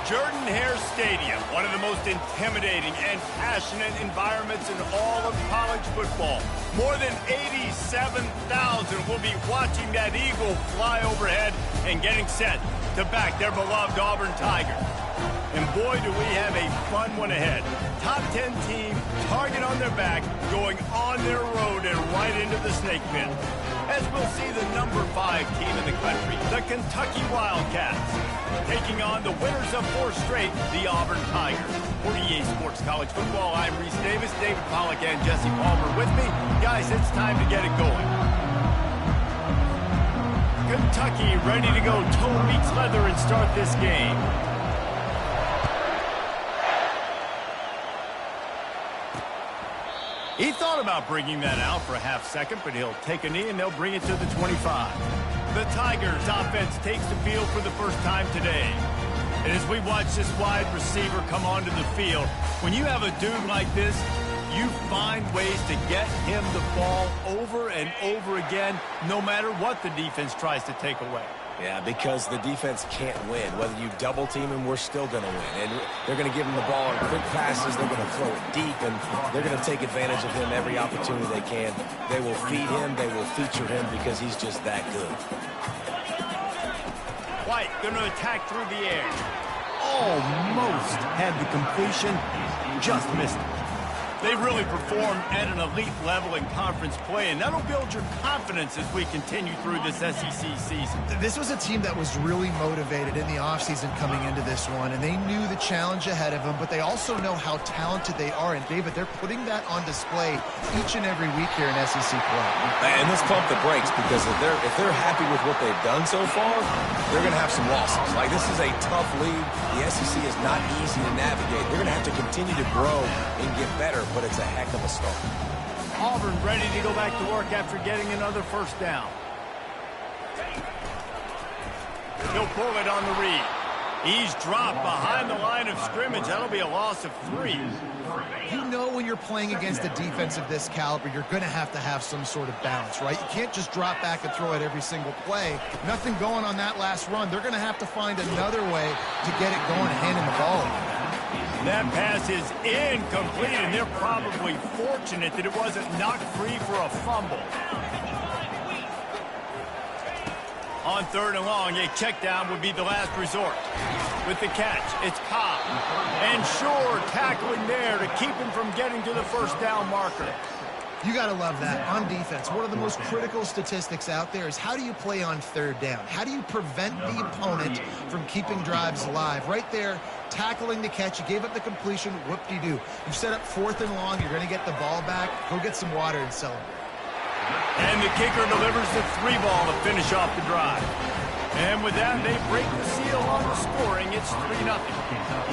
Jordan-Hare Stadium, one of the most intimidating and passionate environments in all of college football. More than 87,000 will be watching that eagle fly overhead and getting set to back their beloved Auburn Tigers. And boy, do we have a fun one ahead. Top 10 team, target on their back, going on their road and right into the snake pit. As we'll see the number 5 team in the country, the Kentucky Wildcats, taking on the winners of 4 straight, the Auburn Tigers. For EA Sports College Football, I'm Reese Davis, David Pollack, and Jesse Palmer with me. Guys, it's time to get it going. Kentucky ready to go toe meets leather and start this game. He thought about bringing that out for a half second, but he'll take a knee and they'll bring it to the 25. The Tigers offense takes the field for the first time today. And as we watch this wide receiver come onto the field, when you have a dude like this, you find ways to get him the ball over and over again, no matter what the defense tries to take away. Yeah, because the defense can't win. Whether you double team him, we're still going to win. And they're going to give him the ball in quick passes. They're going to throw it deep, and they're going to take advantage of him every opportunity they can. They will feed him. They will feature him because he's just that good. White going to attack through the air. Almost had the completion. Just missed it. They really performed at an elite level in conference play, and that'll build your confidence as we continue through this SEC season. This was a team that was really motivated in the offseason coming into this one, and they knew the challenge ahead of them, but they also know how talented they are. And, David, they're putting that on display each and every week here in SEC play. And let's pump the brakes, because if they're happy with what they've done so far, they're going to have some losses. Like, this is a tough league. The SEC is not easy to navigate. They're going to have to continue to grow and get better, but it's a heck of a start. Auburn ready to go back to work after getting another first down. He'll pull it on the read. He's dropped behind the line of scrimmage. That'll be a loss of 3. You know when you're playing against a defense of this caliber, you're going to have some sort of balance, right? You can't just drop back and throw it every single play. Nothing going on that last run. They're going to have to find another way to get it going and handing the ball over. That pass is incomplete, and they're probably fortunate that it wasn't knocked free for a fumble. On 3rd and long, a check down would be the last resort. With the catch, it's Cobb. And Shore tackling there to keep him from getting to the first down marker. You got to love that. On defense, one of the most critical statistics out there is how do you play on 3rd down? How do you prevent the opponent from keeping drives alive? Right there, tackling the catch. You gave up the completion. Whoop-de-doo. You've set up 4th and long. You're going to get the ball back. Go get some water and celebrate. And the kicker delivers the 3 ball to finish off the drive. And with that, they break the seal on the scoring. It's 3-0.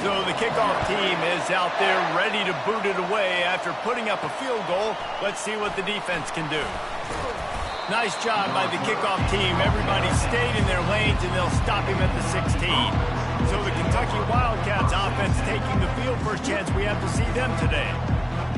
So the kickoff team is out there ready to boot it away after putting up a field goal. Let's see what the defense can do. Nice job by the kickoff team. Everybody stayed in their lanes, and they'll stop him at the 16. So the Kentucky Wildcats offense taking the field. First chance we have to see them today.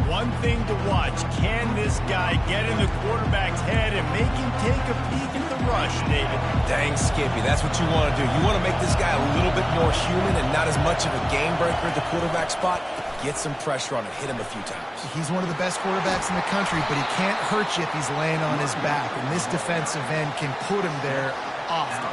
One thing to watch, can this guy get in the quarterback's head and make him take a peek at the rush, David? Dang, Skippy, that's what you want to do. You want to make this guy a little bit more human and not as much of a game breaker at the quarterback spot. Get some pressure on him, hit him a few times. He's one of the best quarterbacks in the country, but he can't hurt you if he's laying on his back, and this defensive end can put him there often.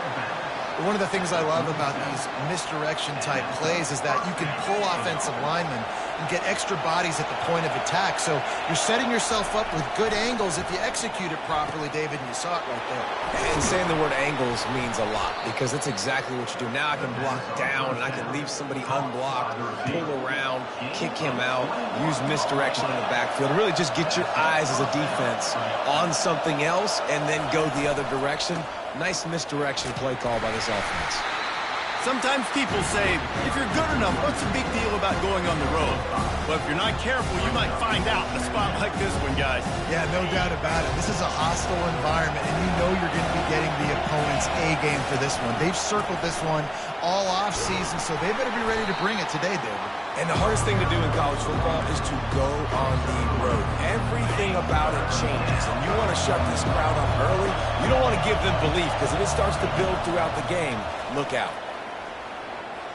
One of the things I love about these misdirection-type plays is that you can pull offensive linemen and get extra bodies at the point of attack. So you're setting yourself up with good angles if you execute it properly, David, and you saw it right there. And saying the word angles means a lot because it's exactly what you do. Now I can block down, and I can leave somebody unblocked, pull around, kick him out, use misdirection in the backfield. Really just get your eyes as a defense on something else and then go the other direction. Nice misdirection play call by this offense. Sometimes people say, if you're good enough, what's the big deal about going on the road? But if you're not careful, you might find out in a spot like this one, guys. Yeah, no doubt about it. This is a hostile environment, and you know you're going to be getting the opponent's A-game for this one. They've circled this one all off-season, so they better be ready to bring it today, David. And the hardest thing to do in college football is to go on the road. Everything about it changes, and you want to shut this crowd up early. You don't want to give them belief, because if it starts to build throughout the game, look out.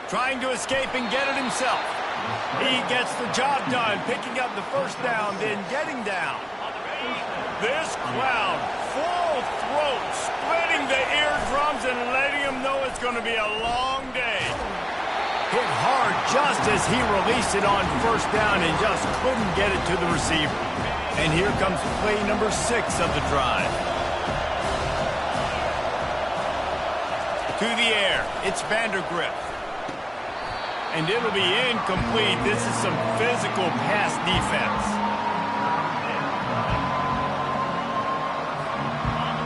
Trying to escape and get it himself. He gets the job done, picking up the first down, then getting down. This crowd, full throat, splitting the eardrums and letting him know it's going to be a long day. Hit hard just as he released it on first down and just couldn't get it to the receiver. And here comes play number 6 of the drive. To the air, it's Vandergrift. And it'll be incomplete. This is some physical pass defense.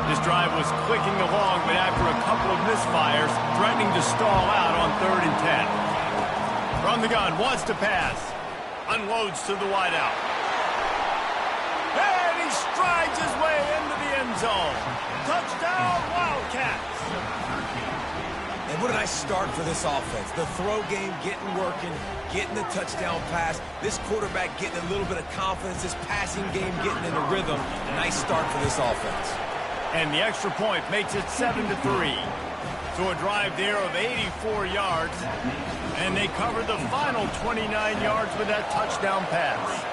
This drive was clicking along, but after a couple of misfires, threatening to stall out on 3rd and 10. From the gun, wants to pass. Unloads to the wideout. And he strides his way into the end zone. Touchdown, Wildcats. And what a nice start for this offense. The throw game getting working, getting the touchdown pass. This quarterback getting a little bit of confidence. This passing game getting in a rhythm. Nice start for this offense. And the extra point makes it 7-3. So a drive there of 84 yards. And they covered the final 29 yards with that touchdown pass.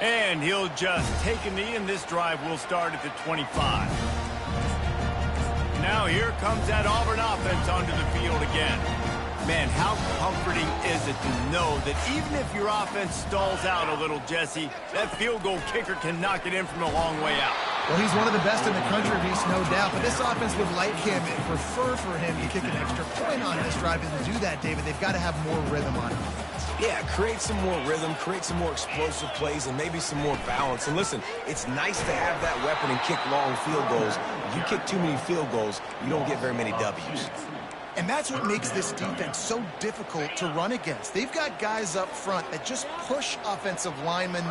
And he'll just take a knee, and this drive will start at the 25. Now here comes that Auburn offense onto the field again. Man, how comforting is it to know that even if your offense stalls out a little, Jesse, that field goal kicker can knock it in from a long way out. Well, he's one of the best in the country, Reese, no doubt. But this offense would like him and prefer for him to kick an extra point on this drive. And to do that, David, they've got to have more rhythm on it. Yeah, create some more rhythm, create some more explosive plays, and maybe some more balance. And listen, it's nice to have that weapon and kick long field goals. If you kick too many field goals, you don't get very many W's. And that's what makes this defense so difficult to run against. They've got guys up front that just push offensive linemen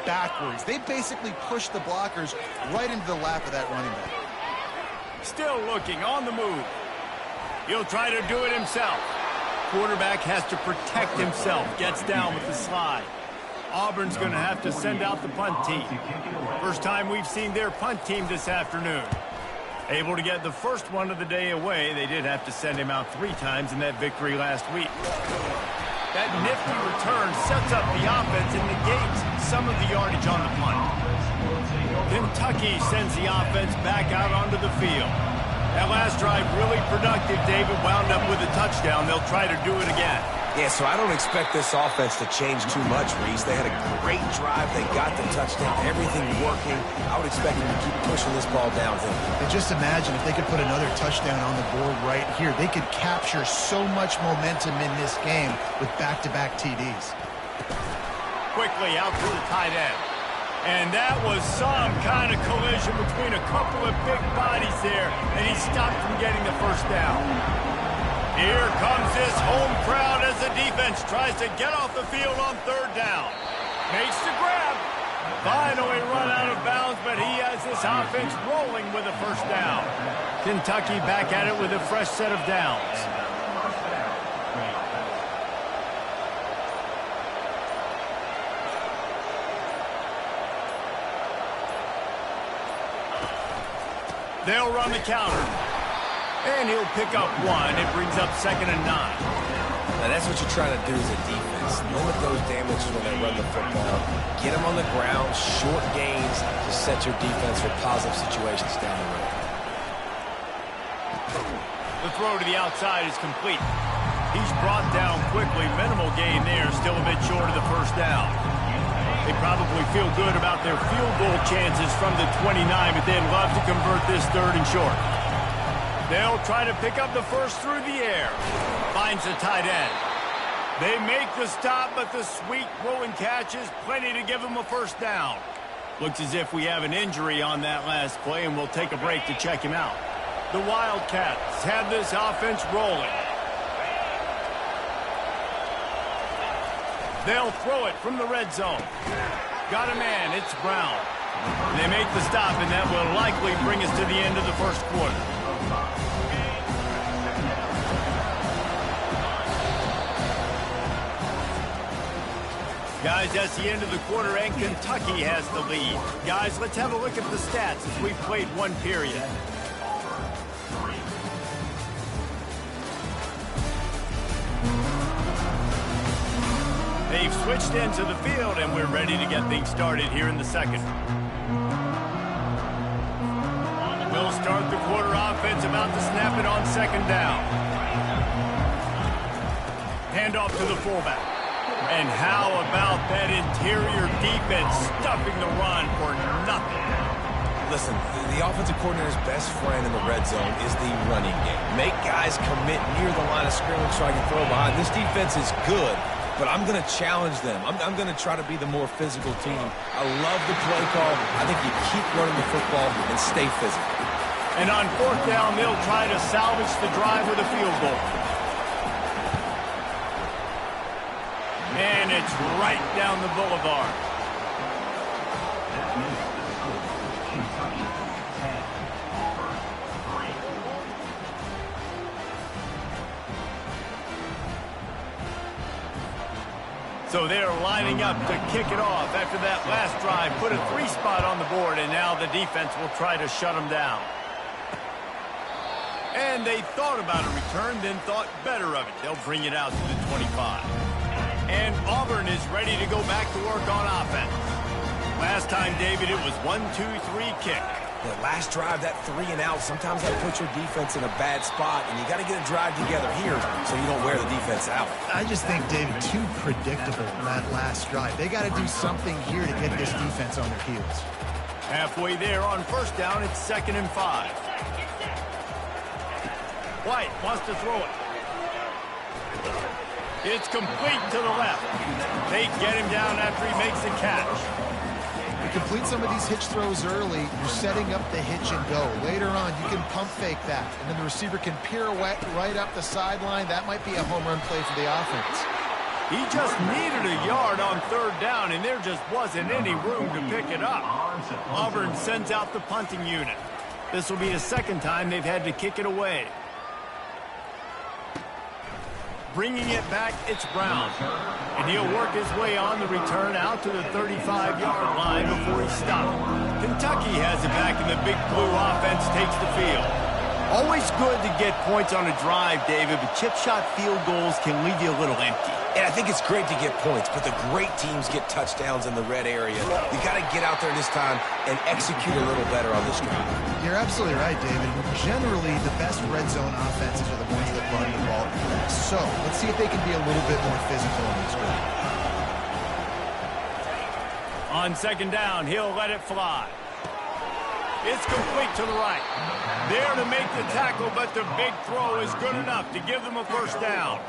backwards. They basically push the blockers right into the lap of that running back. Still looking on the move. He'll try to do it himself. Quarterback has to protect himself. Gets down with the slide. Auburn's going to have to send out the punt team. First time we've seen their punt team this afternoon. Able to get the first one of the day away. They did have to send him out 3 times in that victory last week. That nifty return sets up the offense and negates some of the yardage on the punt. Kentucky sends the offense back out onto the field. That last drive really productive. David wound up with a touchdown. They'll try to do it again. Yeah, so I don't expect this offense to change too much, Reese. They had a great drive. They got the touchdown. Everything working. I would expect them to keep pushing this ball downhill. And just imagine if they could put another touchdown on the board right here. They could capture so much momentum in this game with back-to-back TDs. Quickly out to the tight end. And that was some kind of collision between a couple of big bodies there, and he stopped from getting the first down. Here comes this home crowd as the defense tries to get off the field on 3rd down. Makes the grab. Finally run out of bounds, but he has this offense rolling with a first down. Kentucky back at it with a fresh set of downs. They'll run the counter. And he'll pick up 1. It brings up 2nd and 9. Now, that's what you're trying to do as a defense. Limit those damages when they run the football. Get them on the ground, short gains to set your defense for positive situations down the road. The throw to the outside is complete. He's brought down quickly. Minimal gain there, still a bit short of the first down. They probably feel good about their field goal chances from the 29, but they'd love to convert this 3rd and short. They'll try to pick up the first through the air. Finds the tight end. They make the stop, but the sweet throw and catch is plenty to give them a first down. Looks as if we have an injury on that last play, and we'll take a break to check him out. The Wildcats have this offense rolling. They'll throw it from the red zone. Got a man, it's Brown. They make the stop, and that will likely bring us to the end of the first quarter. Guys, that's the end of the quarter, and Kentucky has the lead. Guys, let's have a look at the stats as we've played 1 period. They've switched into the field, and we're ready to get things started here in the second. We'll start the quarter offense, about to snap it on second down. Handoff to the fullback. And how about that interior defense stuffing the run for nothing? Listen, the offensive coordinator's best friend in the red zone is the running game. Make guys commit near the line of scrimmage so I can throw behind. This defense is good, but I'm going to challenge them. I'm going to try to be the more physical team. I love the play call. I think you keep running the football and stay physical. And on fourth down, they'll try to salvage the drive with a field goal. And it's right down the boulevard. So they're lining up to kick it off after that last drive. Put a 3-spot on the board, and now the defense will try to shut them down. And they thought about a return, then thought better of it. They'll bring it out to the 25. And Auburn is ready to go back to work on offense. Last time, David, it was 1-2-3 kick. The last drive, that 3-and-out, sometimes that puts your defense in a bad spot, and you got to get a drive together here so you don't wear the defense out. I just think, David, too predictable, that last drive. They got to do something here to get this defense on their heels. Halfway there on first down, it's 2nd and 5. White wants to throw it. It's complete to the left. They get him down after he makes the catch. You complete some of these hitch throws early, you're setting up the hitch and go. Later on, you can pump fake that, and then the receiver can pirouette right up the sideline. That might be a home run play for the offense. He just needed a yard on third down, and there just wasn't any room to pick it up. Auburn sends out the punting unit. This will be the second time they've had to kick it away. Bringing it back, it's Brown. And he'll work his way on the return out to the 35-yard line before he's stopped. Kentucky has it back, and the Big Blue offense takes the field. Always good to get points on a drive, David, but chip shot field goals can leave you a little empty. And I think it's great to get points, but the great teams get touchdowns in the red area. You got to get out there this time and execute a little better on this drive. You're absolutely right, David. Generally, the best red zone offenses are the ones that run the ball best. So let's see if they can be a little bit more physical on this drive. On second down, he'll let it fly. It's complete to the right. There to make the tackle, but the big throw is good enough to give them a first down.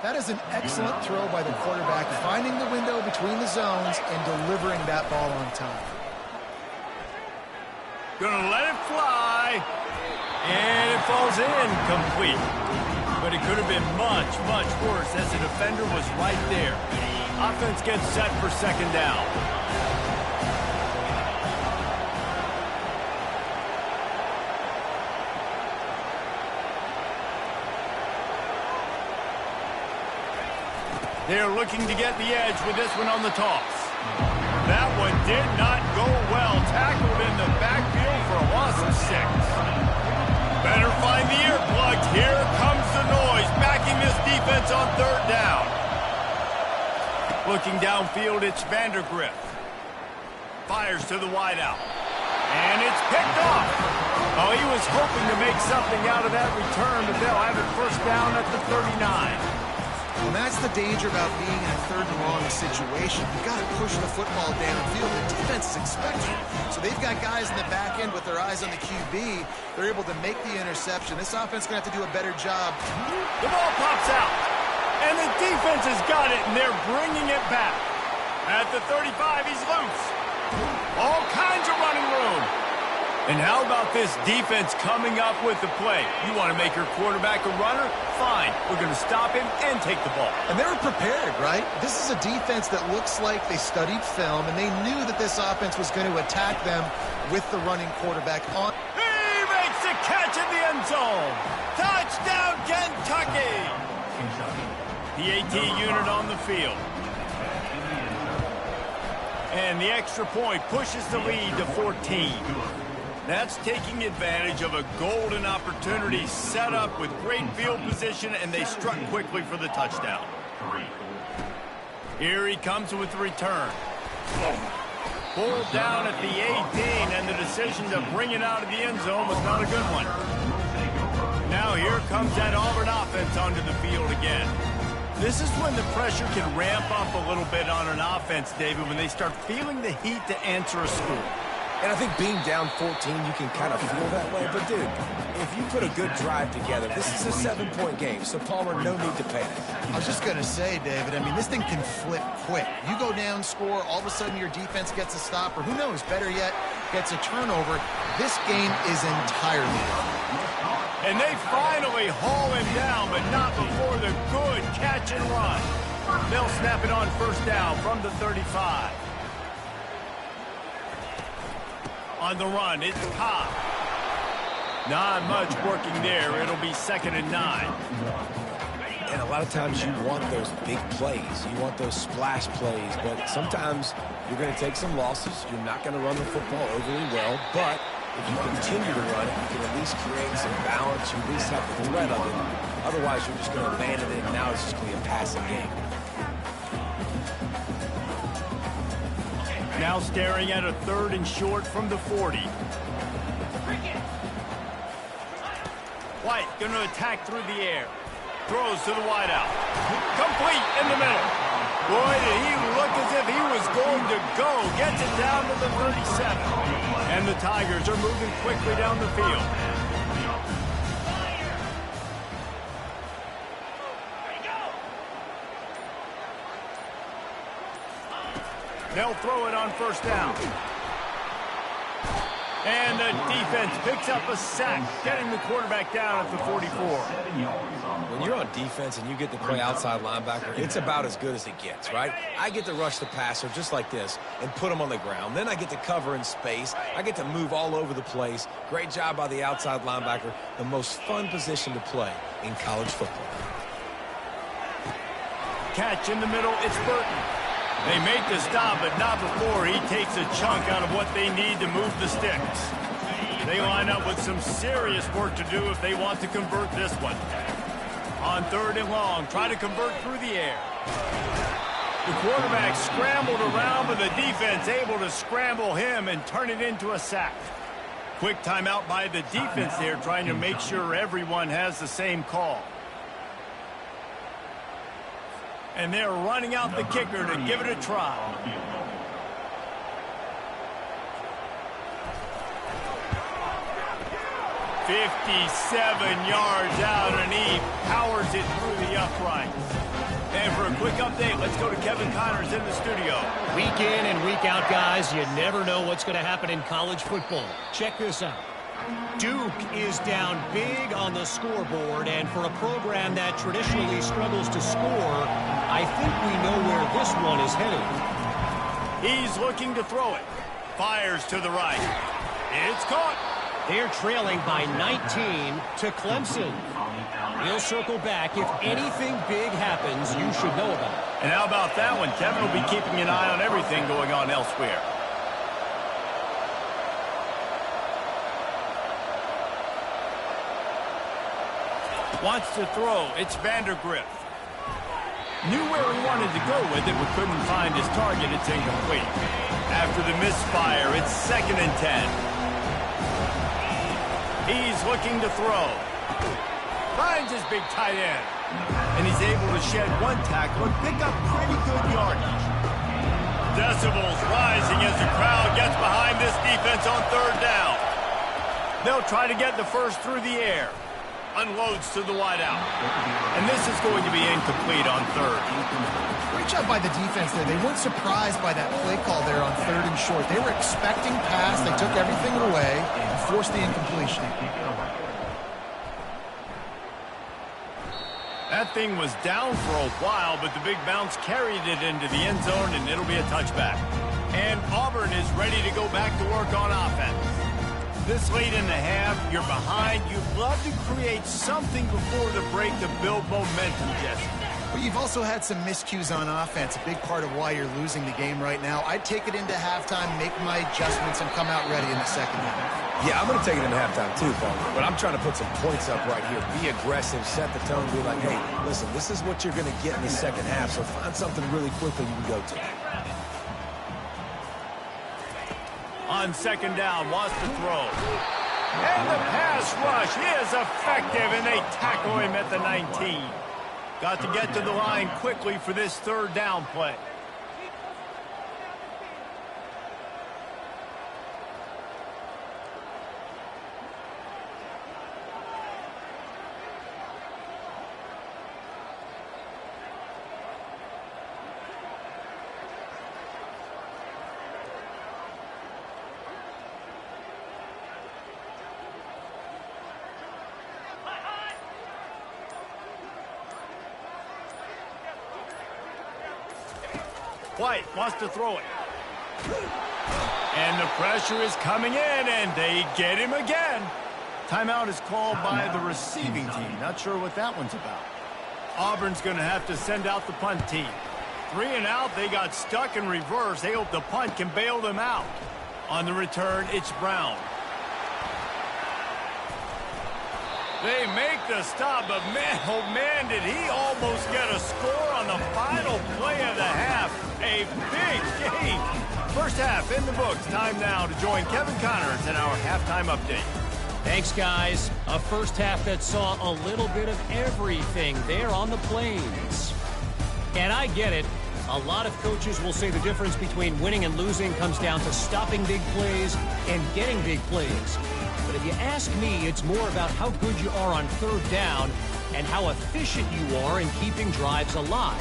That is an excellent throw by the quarterback, finding the window between the zones and delivering that ball on time. Gonna let it fly, and it falls in complete. But it could have been much, much worse as the defender was right there. Offense gets set for second down. They're looking to get the edge with this one on the toss. That one did not go well. Tackled in the backfield for a loss of 6. Better find the earplugs. Here comes the noise, backing this defense on third down. Looking downfield, it's Vandergrift. Fires to the wideout. And it's picked off. Oh, he was hoping to make something out of that return, but they'll have it first down at the 39. And that's the danger about being in a third and long situation. You've got to push the football downfield. The defense is expecting it. So they've got guys in the back end with their eyes on the QB. They're able to make the interception. This offense is going to have to do a better job. The ball pops out. And the defense has got it, and they're bringing it back. At the 35, he's loose. All kinds of running room. And how about this defense coming up with the play? You want to make your quarterback a runner? Fine. We're going to stop him and take the ball. And they were prepared, right? This is a defense that looks like they studied film, and they knew that this offense was going to attack them with the running quarterback on. He makes the catch in the end zone. Touchdown, Kentucky. The AT unit on the field. And the extra point pushes the lead to 14. That's taking advantage of a golden opportunity set up with great field position, and they struck quickly for the touchdown. Here he comes with the return. Pulled down at the 18, and the decision to bring it out of the end zone was not a good one. Now here comes that Auburn offense onto the field again. This is when the pressure can ramp up a little bit on an offense, David, when they start feeling the heat to answer a score. And I think being down 14, you can kind of feel that way. But, dude, if you put a good drive together, this is a 7-point game. So, Palmer, no need to panic. I was just going to say, David, I mean, this thing can flip quick. You go down, score, all of a sudden your defense gets a stop, or who knows, better yet, gets a turnover. This game is entirely different. And they finally haul him down, but not before the good catch and run. They'll snap it on first down from the 35. On the run, it's Cobb. Not much working there. It'll be 2nd and 9. And a lot of times you want those big plays. You want those splash plays. But sometimes you're going to take some losses. You're not going to run the football overly well. But if you continue to run it, you can at least create some balance. You at least have the threat of it. Otherwise, you're just going to abandon it, and now it's just going to be a passing game. Now staring at a 3rd and short from the 40. White going to attack through the air. Throws to the wideout. Complete in the middle. Boy, did he look as if he was going to go. Gets it down to the 37. And the Tigers are moving quickly down the field. They'll throw it on first down. And the defense picks up a sack, getting the quarterback down at the 44. When you're on defense and you get to play outside linebacker, it's about as good as it gets, right? I get to rush the passer just like this and put him on the ground. Then I get to cover in space. I get to move all over the place. Great job by the outside linebacker. The most fun position to play in college football. Catch in the middle, it's Burton. They make the stop, but not before he takes a chunk out of what they need to move the sticks. They line up with some serious work to do if they want to convert this one. On 3rd and long, try to convert through the air. The quarterback scrambled around, but the defense able to scramble him and turn it into a sack. Quick timeout by the defense there, trying to make sure everyone has the same call. And they're running out the kicker to give it a try. "57 yards out, and he powers it through the uprights." And for a quick update, let's go to Kevin Connors in the studio. Week in and week out, guys, you never know what's going to happen in college football. Check this out. Duke is down big on the scoreboard, and for a program that traditionally struggles to score, I think we know where this one is headed. He's looking to throw it. Fires to the right. It's caught. They're trailing by 19 to Clemson. We'll circle back. If anything big happens, you should know about it. And how about that one? Kevin will be keeping an eye on everything going on elsewhere. Wants to throw. It's Vandergrift. Knew where he wanted to go with it, but couldn't find his target. It's incomplete. After the misfire, it's 2nd and 10. He's looking to throw. Finds his big tight end. And he's able to shed one tackle and pick up pretty good yardage. Decibels rising as the crowd gets behind this defense on 3rd down. They'll try to get the first through the air. Unloads to the wideout. And this is going to be incomplete on 3rd. Great job by the defense there. They weren't surprised by that play call there on 3rd and short. They were expecting pass. They took everything away and forced the incompletion. That thing was down for a while, but the big bounce carried it into the end zone, and it'll be a touchback. And Auburn is ready to go back to work on offense. This late in the half, you're behind. You'd love to create something before the break to build momentum, Jesse. But you've also had some miscues on offense, a big part of why you're losing the game right now. I'd take it into halftime, make my adjustments, and come out ready in the second half. Yeah, I'm going to take it into halftime too, Paul. But I'm trying to put some points up right here. Be aggressive, set the tone, be like, hey, listen, this is what you're going to get in the second half, so find something really quickly you can go to. On second down, wants to throw. And the pass rush is effective, and they tackle him at the 19. Got to get to the line quickly for this third down play. White wants to throw it. And the pressure is coming in, and they get him again. Timeout is called by the receiving team. Not sure what that one's about. Auburn's going to have to send out the punt team. 3 and out, they got stuck in reverse. They hope the punt can bail them out. On the return, it's Brown. They make the stop, but man, oh man, did he almost get a score on the final play of the half. A big game. First half in the books. Time now to join Kevin Connors in our halftime update. Thanks, guys. A first half that saw a little bit of everything there on the Plains. And I get it. A lot of coaches will say the difference between winning and losing comes down to stopping big plays and getting big plays. But if you ask me, it's more about how good you are on third down and how efficient you are in keeping drives alive.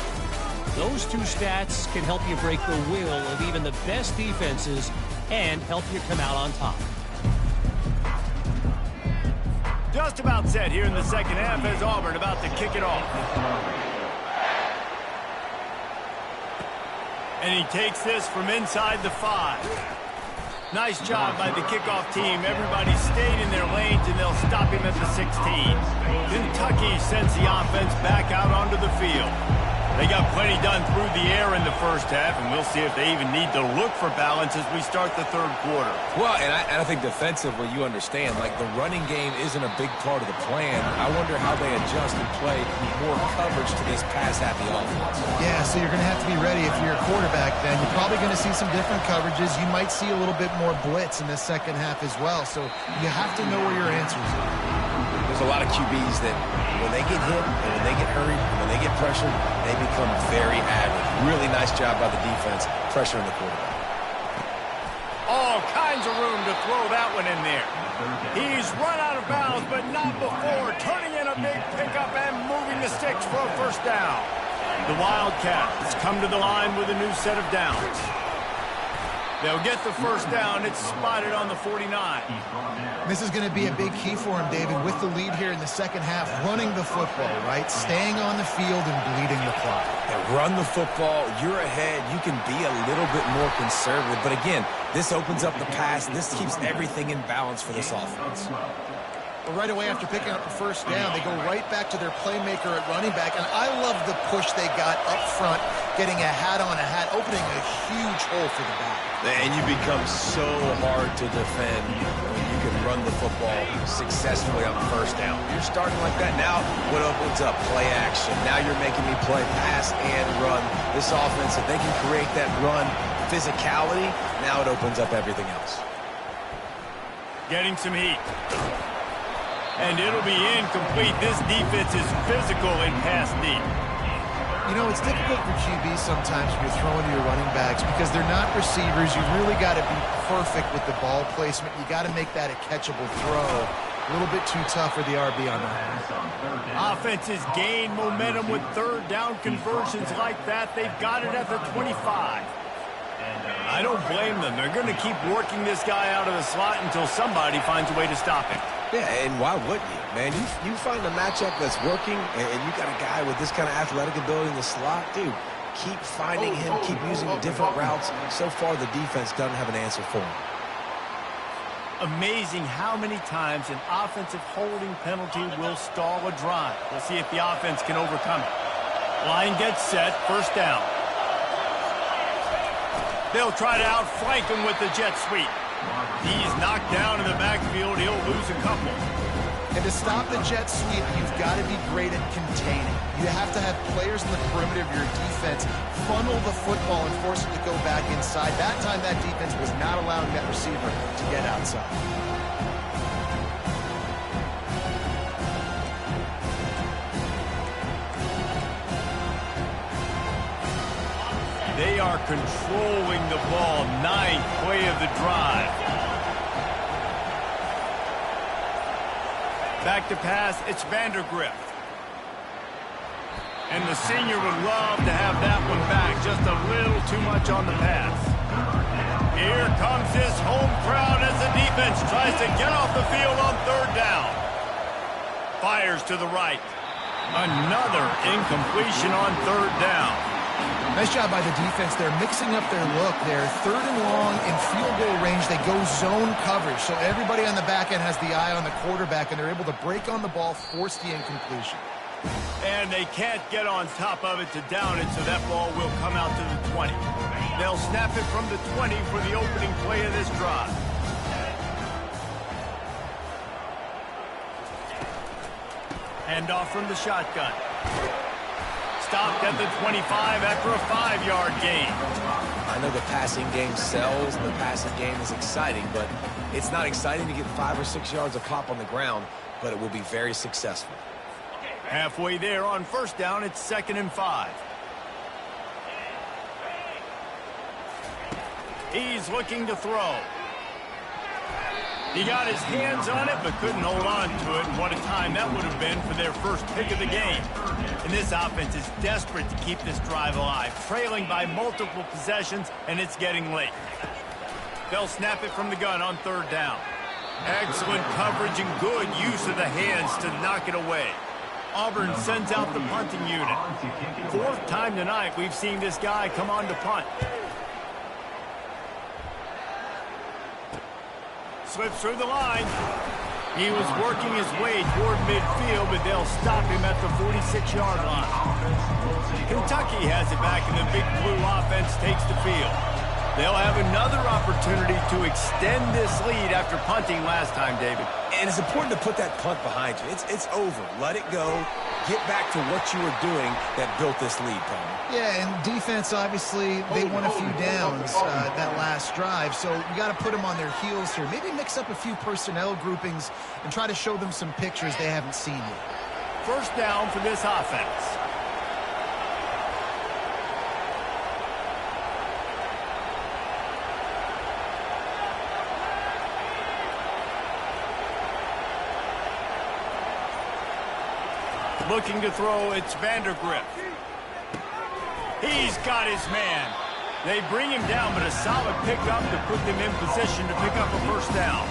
Those two stats can help you break the will of even the best defenses and help you come out on top. Just about set here in the second half as Auburn about to kick it off. And he takes this from inside the 5. Nice job by the kickoff team. Everybody stayed in their lanes, and they'll stop him at the 16. Kentucky sends the offense back out onto the field. They got plenty done through the air in the first half, and we'll see if they even need to look for balance as we start the third quarter. Well, and I think defensively, you understand, like the running game isn't a big part of the plan. I wonder how they adjust and play more coverage to this pass-happy offense. Yeah, so you're going to have to be ready if you're a quarterback then. You're probably going to see some different coverages. You might see a little bit more blitz in the second half as well, so you have to know where your answers are. There's a lot of QBs that when they get hit and when they get hurried and when they get pressured, they become very average. Really nice job by the defense pressuring the quarterback. All kinds of room to throw that one in there. He's run out of bounds, but not before turning in a big pickup and moving the sticks for a first down. The Wildcats come to the line with a new set of downs. They'll get the first down. It's spotted on the 49. This is going to be a big key for him, David, with the lead here in the second half, running the football, right? Staying on the field and bleeding the clock. Yeah, run the football. You're ahead. You can be a little bit more conservative. But again, this opens up the pass. This keeps everything in balance for this offense. But right away after picking up the first down, they go right back to their playmaker at running back. And I love the push they got up front, getting a hat on a hat, opening a huge hole for the back. And you become so hard to defend when you can run the football successfully on first down. You're starting like that. Now what opens up? Play action. Now you're making me play pass and run. This offense, if they can create that run physicality, now it opens up everything else. Getting some heat. And it'll be incomplete. This defense is physical in pass deep. You know, it's difficult for QBs sometimes when you're throwing to your running backs because they're not receivers. You really got to be perfect with the ball placement. You got to make that a catchable throw. A little bit too tough for the RB on that. Offenses gain momentum with third down conversions like that. They've got it at the 25. I don't blame them. They're going to keep working this guy out of the slot until somebody finds a way to stop him. Yeah, and why wouldn't you, man? You find a matchup that's working, and you got a guy with this kind of athletic ability in the slot, dude, keep finding him, keep using different routes. So far, the defense doesn't have an answer for him. Amazing how many times an offensive holding penalty will stall a drive. We'll see if the offense can overcome it. Line gets set, first down. They'll try to outflank him with the jet sweep. He's knocked down in the backfield. He'll lose a couple. And to stop the jet sweep, you've got to be great at containing. You have to have players in the perimeter of your defense funnel the football and force it to go back inside. That time, that defense was not allowing that receiver to get outside. They are controlling the ball. Ninth play of the drive. Back to pass, it's Vandergrift. And the senior would love to have that one back. Just a little too much on the pass. Here comes this home crowd as the defense tries to get off the field on third down. Fires to the right. Another incompletion on third down. Nice job by the defense. They're mixing up their look. They're third and long in field goal range. They go zone coverage. So everybody on the back end has the eye on the quarterback, and they're able to break on the ball, force the incompletion. And they can't get on top of it to down it, so that ball will come out to the 20. They'll snap it from the 20 for the opening play of this drive. Hand off from the shotgun. Stopped at the 25 after a 5-yard gain. I know the passing game sells and the passing game is exciting, but it's not exciting to get 5 or 6 yards a pop on the ground, but it will be very successful. Halfway there on first down, it's 2nd and 5. He's looking to throw. He got his hands on it, but couldn't hold on to it. And what a time that would have been for their first pick of the game. And this offense is desperate to keep this drive alive, trailing by multiple possessions, and it's getting late. They'll snap it from the gun on third down. Excellent coverage and good use of the hands to knock it away. Auburn sends out the punting unit. 4th time tonight we've seen this guy come on to punt. Slips through the line. He was working his way toward midfield, but they'll stop him at the 46-yard line. Kentucky has it back, and the Big Blue offense takes the field. They'll have another opportunity to extend this lead after punting last time, David. And it's important to put that punt behind you. It's over. Let it go. Get back to what you were doing that built this lead, Palmer. Yeah, and defense, obviously, they won a few downs that last drive, so you got to put them on their heels here. Maybe mix up a few personnel groupings and try to show them some pictures they haven't seen yet. First down for this offense. Looking to throw, it's Vandergrift. He's got his man. They bring him down, but a solid pickup to put them in position to pick up a first down.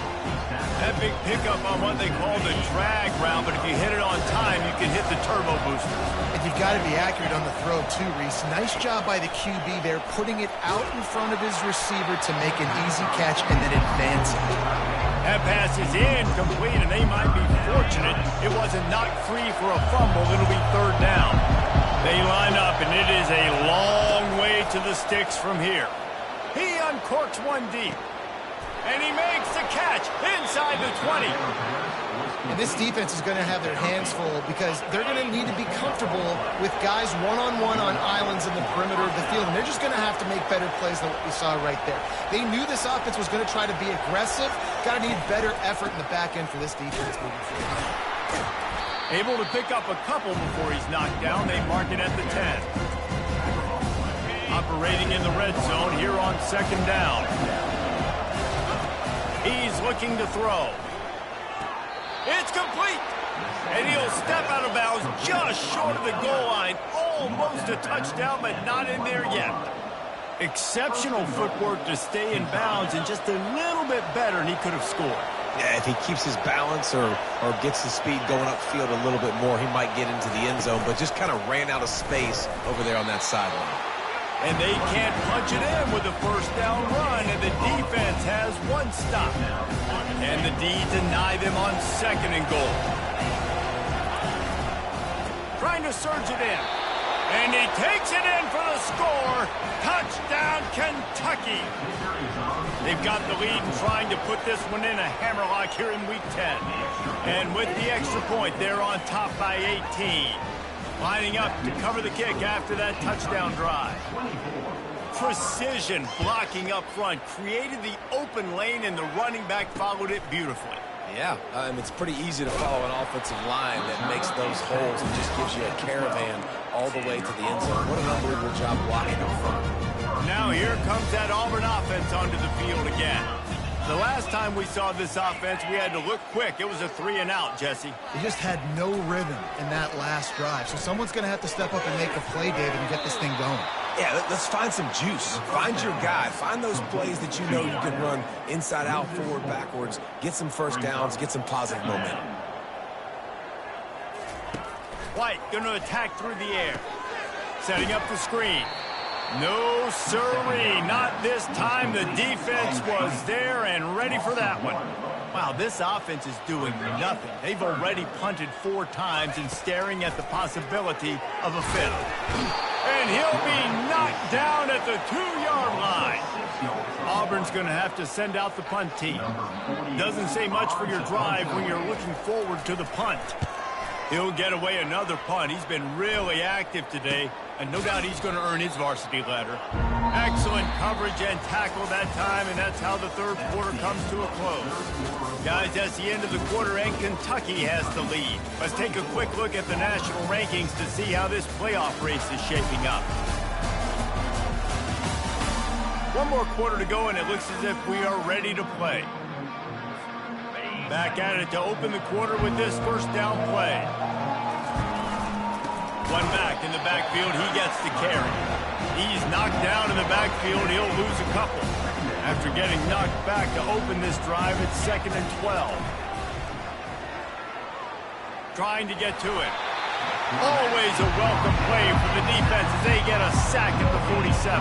That big pickup on what they call the drag route, but if you hit it on time, you can hit the turbo booster. And you've got to be accurate on the throw, too, Reese. Nice job by the QB there, putting it out in front of his receiver to make an easy catch and then advance it. That pass is incomplete, and they might be fortunate it wasn't knocked free for a fumble. It'll be third down. They line up, and it is a long way to the sticks from here. He uncorks one deep, and he makes the catch inside the 20. And this defense is going to have their hands full because they're going to need to be comfortable with guys one-on-one on islands in the perimeter of the field. And they're just going to have to make better plays than what we saw right there. They knew this offense was going to try to be aggressive. Got to need better effort in the back end for this defense moving forward. Able to pick up a couple before he's knocked down. They mark it at the 10. Operating in the red zone here on second down. He's looking to throw. It's complete. And he'll step out of bounds just short of the goal line. Almost a touchdown, but not in there yet. Exceptional footwork to stay in bounds, and just a little bit better, and he could have scored. Yeah, if he keeps his balance or gets the speed going upfield a little bit more, he might get into the end zone, but just kind of ran out of space over there on that sideline. And they can't punch it in with a first down run, and the defense has one stop. And the D deny them on second and goal. Trying to surge it in. And he takes it in for the score. Touchdown, Kentucky. They've got the lead and trying to put this one in a hammerlock here in Week 10. And with the extra point, they're on top by 18. Lining up to cover the kick after that touchdown drive. Precision blocking up front. Created the open lane, and the running back followed it beautifully. Yeah, it's pretty easy to follow an offensive line that makes those holes and just gives you a caravan all the way to the end zone. What an unbelievable job blocking up front. Now here comes that Auburn offense onto the field again. The last time we saw this offense, we had to look quick. It was a 3-and-out, Jesse. They just had no rhythm in that last drive. So someone's going to have to step up and make a play, David, and get this thing going. Yeah, let's find some juice. Find your guy. Find those plays that you know you can run inside out, forward, backwards. Get some first downs. Get some positive momentum. White going to attack through the air. Setting up the screen. No, sirree, not this time. The defense was there and ready for that one. Wow, this offense is doing nothing. They've already punted 4 times and staring at the possibility of a 5th. And he'll be knocked down at the 2-yard line. Auburn's going to have to send out the punt team. Doesn't say much for your drive when you're looking forward to the punt. He'll get away another punt. He's been really active today, and no doubt he's going to earn his varsity letter. Excellent coverage and tackle that time, and that's how the third quarter comes to a close. Guys, that's the end of the quarter, and Kentucky has the lead. Let's take a quick look at the national rankings to see how this playoff race is shaping up. One more quarter to go, and it looks as if we are ready to play. Back at it to open the quarter with this first down play. One back in the backfield, he gets the carry. He's knocked down in the backfield, he'll lose a couple. After getting knocked back to open this drive, it's 2nd and 12. Trying to get to it. Always a welcome play for the defense as they get a sack at the 47.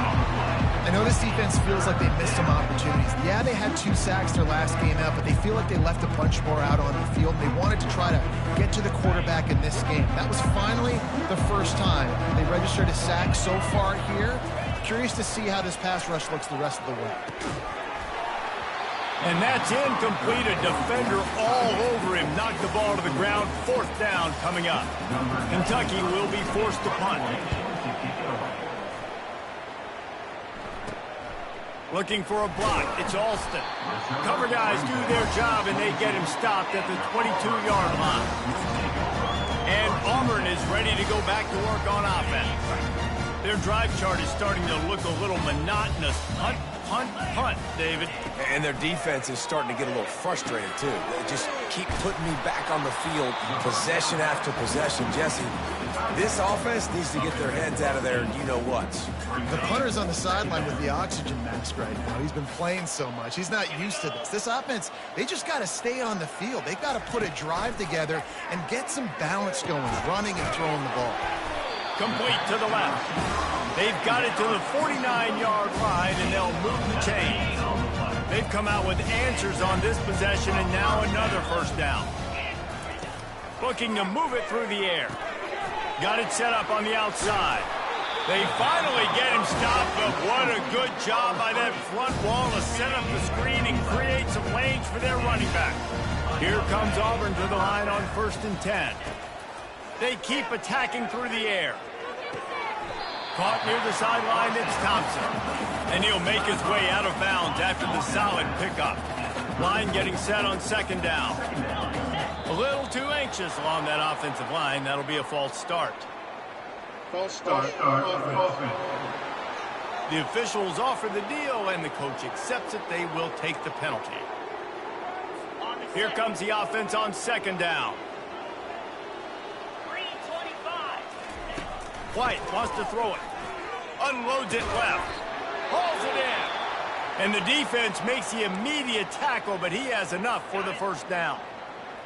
I know this defense feels like they missed some opportunities. Yeah, they had 2 sacks their last game out, but they feel like they left a bunch more out on the field. They wanted to try to get to the quarterback in this game. That was finally the first time they registered a sack so far here. Curious to see how this pass rush looks the rest of the way. And that's incomplete. A defender all over him. Knocked the ball to the ground. 4th down coming up. Kentucky will be forced to punt. Looking for a block. It's Alston. Cover guys do their job, and they get him stopped at the 22-yard line. And Auburn is ready to go back to work on offense. Their drive chart is starting to look a little monotonous. Punt, punt, punt, David. And their defense is starting to get a little frustrated, too. They just keep putting me back on the field, possession after possession. Jesse, this offense needs to get their heads out of there, you-know-whats. The punter's on the sideline with the oxygen mask right now. He's been playing so much. He's not used to this. This offense, they just got to stay on the field. They've got to put a drive together and get some balance going, running and throwing the ball. Complete to the left. They've got it to the 49-yard line, and they'll move the chains. They've come out with answers on this possession, and now another first down. Looking to move it through the air. Got it set up on the outside. They finally get him stopped, but what a good job by that front wall to set up the screen and create some lanes for their running back. Here comes Auburn to the line on 1st and 10. They keep attacking through the air. Caught near the sideline, it's Thompson. And he'll make his way out of bounds after the solid pickup. Line getting set on 2nd down. A little too anxious along that offensive line. That'll be a false start. False start. The officials offer the deal, and the coach accepts it. They will take the penalty. Here comes the offense on 2nd down. White wants to throw it. Unloads it left. Hauls it in. And the defense makes the immediate tackle, but he has enough for the first down.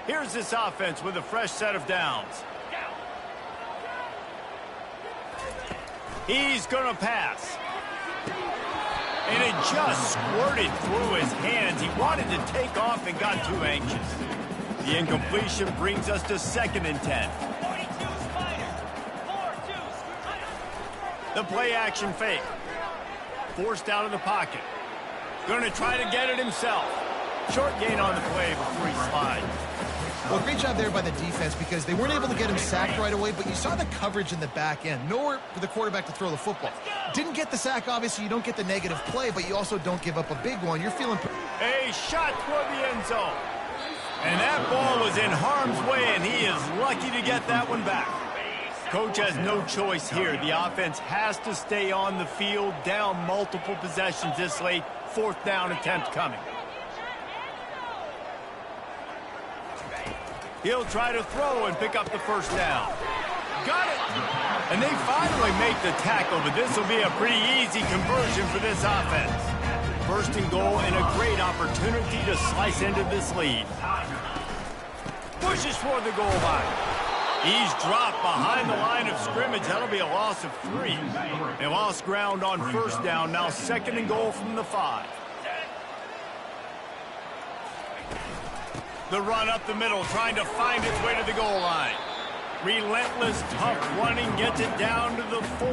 Here's this offense with a fresh set of downs. He's going to pass. And it just squirted through his hands. He wanted to take off and got too anxious. The incompletion brings us to 2nd and 10. The play action fake. Forced out of the pocket. Going to try to get it himself. Short gain on the play before he slides. Well, great job there by the defense because they weren't able to get him sacked right away, but you saw the coverage in the back end. Nowhere for the quarterback to throw the football. Didn't get the sack, obviously. You don't get the negative play, but you also don't give up a big one. You're feeling... A shot toward the end zone. And that ball was in harm's way, and he is lucky to get that one back. Coach has no choice here. The offense has to stay on the field, down multiple possessions this late. 4th down attempt coming. He'll try to throw and pick up the first down. Got it! And they finally make the tackle, but this will be a pretty easy conversion for this offense. 1st and goal and a great opportunity to slice into this lead. Pushes for the goal line. He's dropped behind the line of scrimmage. That'll be a loss of 3. They lost ground on 1st down. Now 2nd and goal from the 5. The run up the middle, trying to find its way to the goal line. Relentless, tough running, gets it down to the 4.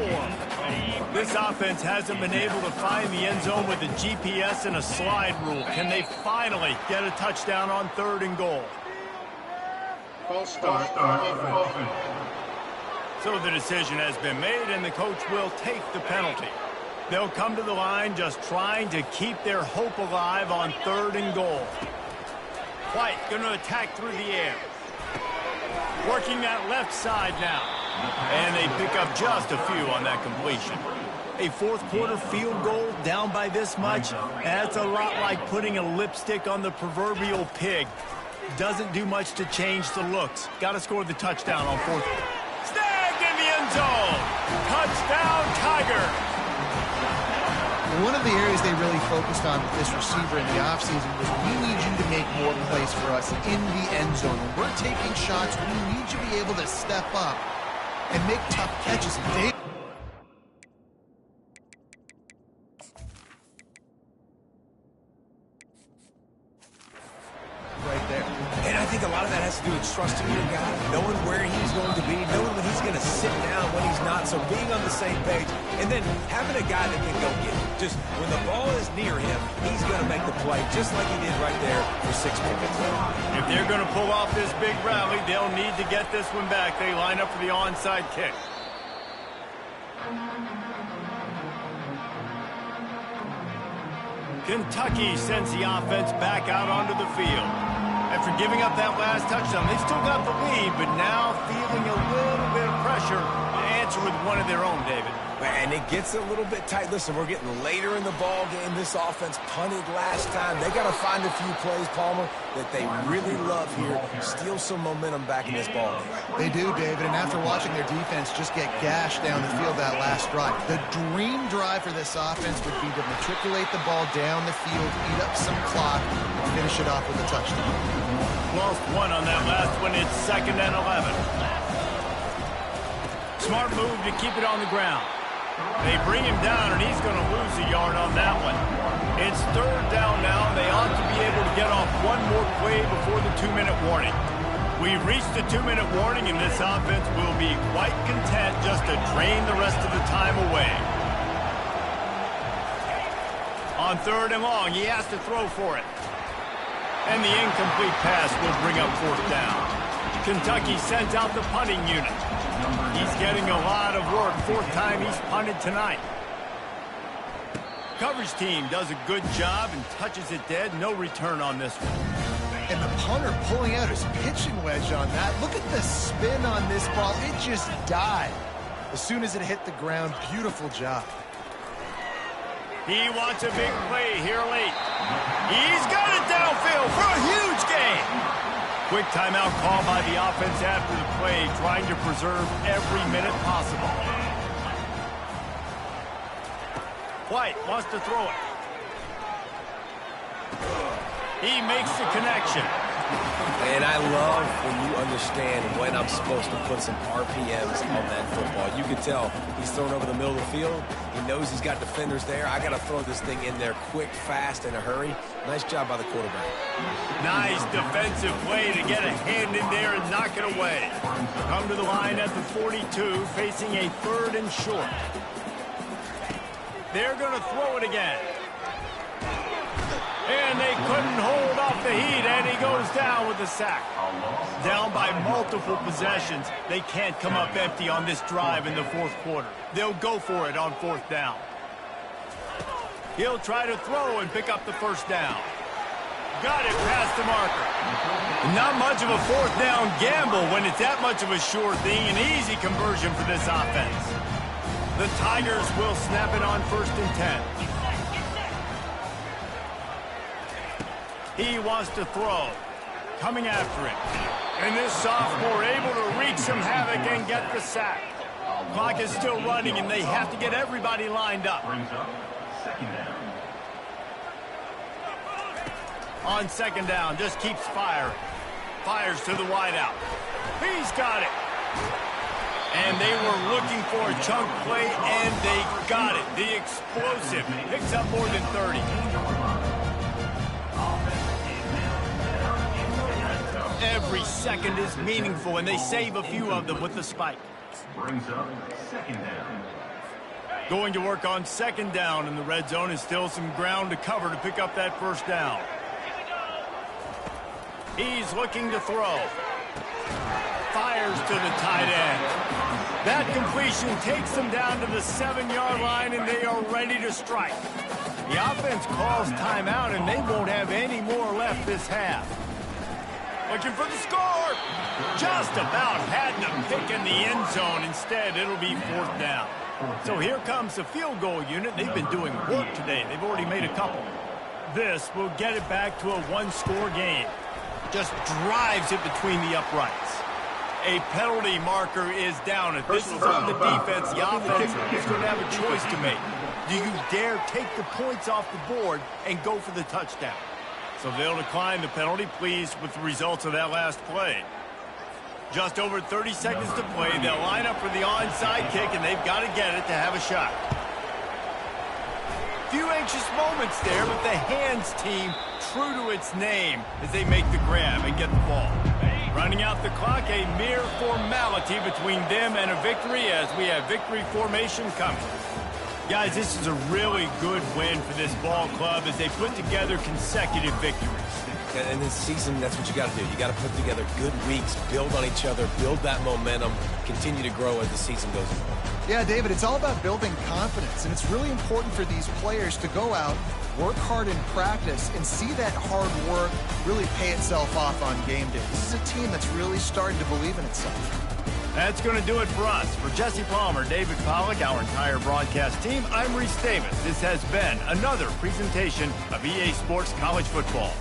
This offense hasn't been able to find the end zone with a GPS and a slide rule. Can they finally get a touchdown on 3rd and goal? False start. Offense. So the decision has been made, and the coach will take the penalty. They'll come to the line just trying to keep their hope alive on 3rd and goal. White going to attack through the air. Working that left side now. And they pick up just a few on that completion. A 4th quarter field goal down by this much. That's a lot like putting a lipstick on the proverbial pig. Doesn't do much to change the looks. Got to score the touchdown on 4th. Snagged in the end zone. Touchdown, Tiger. One of the areas they really focused on with this receiver in the offseason was we need you to make more plays for us in the end zone. When we're taking shots, we need you to be able to step up and make tough catches. Right there. And I think a lot of that has to do with trusting your guy, knowing where he's going to be, knowing when he's going to sit down, when he's not, so being on the same page, and then having a guy that can go get it. Just when the ball is near him, he's going to make the play, just like he did right there for 6 minutes. If they're going to pull off this big rally, they'll need to get this one back. They line up for the onside kick. Kentucky sends the offense back out onto the field. After giving up that last touchdown, they still got the lead, but now feeling a little bit of pressure to answer with one of their own, David. And it gets a little bit tight. Listen, we're getting later in the ball game. This offense punted last time. They got to find a few plays, Palmer, that they really love here. Steal some momentum back in this ball game. They do, David, and after watching their defense just get gashed down the field that last drive, the dream drive for this offense would be to matriculate the ball down the field, eat up some clock, and finish it off with a touchdown. Lost 1 on that last one. It's 2nd and 11. Smart move to keep it on the ground. They bring him down, and he's going to lose a yard on that one. It's 3rd down now, and they ought to be able to get off one more play before the 2-minute warning. We've reached the 2-minute warning, and this offense will be quite content just to drain the rest of the time away. On 3rd and long, he has to throw for it. And the incomplete pass will bring up 4th down. Kentucky sends out the punting unit. He's getting a lot of work. 4th time he's punted tonight. Coverage team does a good job and touches it dead. No return on this one. And the punter pulling out his pitching wedge on that. Look at the spin on this ball. It just died as soon as it hit the ground. Beautiful job. He wants a big play here late. He's got it downfield for a huge gain. Quick timeout call by the offense after the play, trying to preserve every minute possible. White wants to throw it. He makes the connection. And I love when you understand when I'm supposed to put some RPMs on that football. You can tell he's thrown over the middle of the field. He knows he's got defenders there. I got to throw this thing in there quick, fast, in a hurry. Nice job by the quarterback. Nice defensive play to get a hand in there and knock it away. Come to the line at the 42, facing a 3rd and short. They're going to throw it again. And they couldn't hold off the heat, and he goes down with the sack. Down by multiple possessions. They can't come up empty on this drive in the fourth quarter. They'll go for it on fourth down. He'll try to throw and pick up the first down. Got it past the marker. Not much of a fourth down gamble when it's that much of a sure thing. An easy conversion for this offense. The Tigers will snap it on 1st and 10. He wants to throw. Coming after it. And this sophomore able to wreak some havoc and get the sack. Clock is still running, and they have to get everybody lined up. On 2nd down, just keeps firing. Fires to the wideout. He's got it. And they were looking for a chunk play, and they got it. The explosive picks up more than 30. Every second is meaningful, and they save a few of them with the spike. Brings up 2nd down. Going to work on 2nd down, and the red zone is still some ground to cover to pick up that 1st down. He's looking to throw. Fires to the tight end. That completion takes them down to the 7-yard line, and they are ready to strike. The offense calls timeout, and they won't have any more left this half. Looking for the score. Just about had the pick in the end zone. Instead, it'll be 4th down. So here comes the field goal unit. They've been doing work today. They've already made a couple. This will get it back to a 1-score game. Just drives it between the uprights. A penalty marker is down. If this is on the defense, the offense is going to have a choice to make. Do you dare take the points off the board and go for the touchdown? So they'll decline the penalty, pleased with the results of that last play. Just over 30 seconds to play. They'll line up for the onside kick, and they've got to get it to have a shot. Few anxious moments there, but the hands team true to its name as they make the grab and get the ball. Running out the clock, a mere formality between them and a victory as we have victory formation coming. Guys, this is a really good win for this ball club as they put together consecutive victories. And this season, that's what you got to do. You got to put together good weeks, build on each other, build that momentum, continue to grow as the season goes on. Yeah, David, it's all about building confidence, and it's really important for these players to go out, work hard in practice, and see that hard work really pay itself off on game day. This is a team that's really starting to believe in itself. That's going to do it for us. For Jesse Palmer, David Pollack, our entire broadcast team, I'm Reese Davis. This has been another presentation of EA Sports College Football.